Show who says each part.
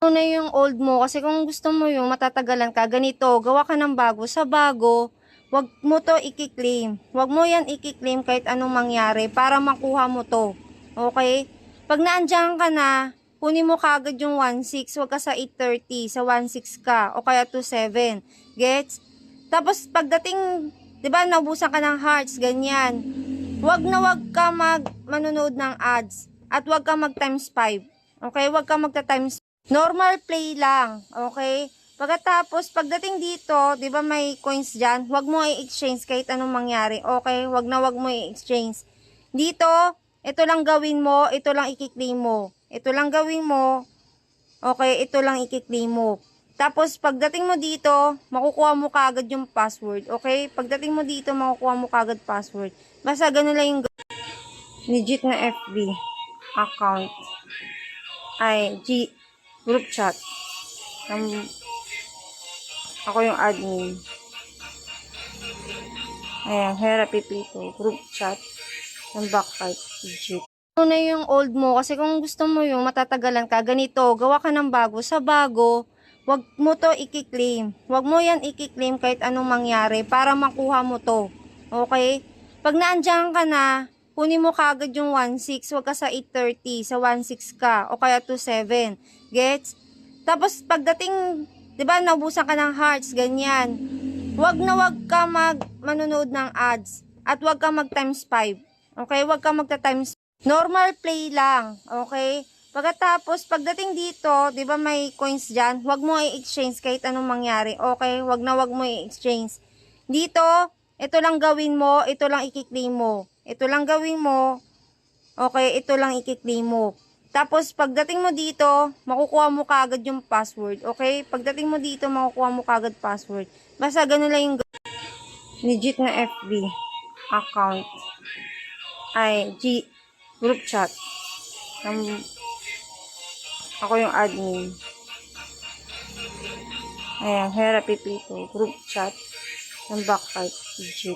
Speaker 1: Ano na yung old mo kasi kung gusto mo yung matatagalan ka, ganito, gawa ka ng bago. Sa bago, wag mo to i-claim. Wag mo yan i-claim kahit anong mangyari para makuha mo to. Okay? Pag naandyan ka na, kunin mo kagad yung 1.6, wag ka sa 8.30, sa 1.6 ka, o kaya 2.7. Gets? Tapos pagdating, 'di ba, naubusan ka ng hearts, ganyan. Wag na wag ka manonood ng ads at wag ka mag times 5. Okay? Wag ka magta times normal play lang, okay? Pagkatapos, pagdating dito, 'di ba may coins diyan? Wag mo i-exchange kahit anong mangyari, okay? Wag mo i-exchange. Dito, ito lang gawin mo, ito lang i-claim mo. Ito lang gawin mo, okay? Ito lang i-claim mo. Tapos, pagdating mo dito, makukuha mo kagad yung password, okay? Pagdating mo dito, makukuha mo kagad password. Basta ganun lang yung legit na FB account. Ay, group chat. Ako yung admin. Ayan, Therapy People, group chat, ng Backfight, legit. Ano na yung old mo kasi kung gusto mo yung matatagalan ka, ganito, gawa ka ng bago. Sa bago, wag mo to i-claim. Wag mo yan i-claim kahit anong mangyari para makuha mo to. Okay? Pag naandyan ka na, kunin mo kagad yung 1.6, wag ka sa 8.30, sa 1.6 ka, o kaya 2.7. Gets? Tapos pagdating, 'di ba, naubusan ka ng hearts, ganyan. Wag na wag ka manonood ng ads at wag ka mag times 5. Okay? Wag ka magta times normal play lang, okay? Pagkatapos pagdating dito, 'di ba may coins diyan? Wag mo i-exchange kahit anong mangyari. Okay? Wag na wag mo i-exchange. Dito, ito lang gawin mo, ito lang i-claim mo. Ito lang gawin mo. Okay, ito lang i-claim mo. Tapos, pagdating mo dito, makukuha mo kagad yung password. Okay? Pagdating mo dito, makukuha mo kagad password. Basta ganun lang yung legit na FB account. Ay, group chat. Ako yung admin. Ayan, Therapy People, group chat, ng Backfight, legit.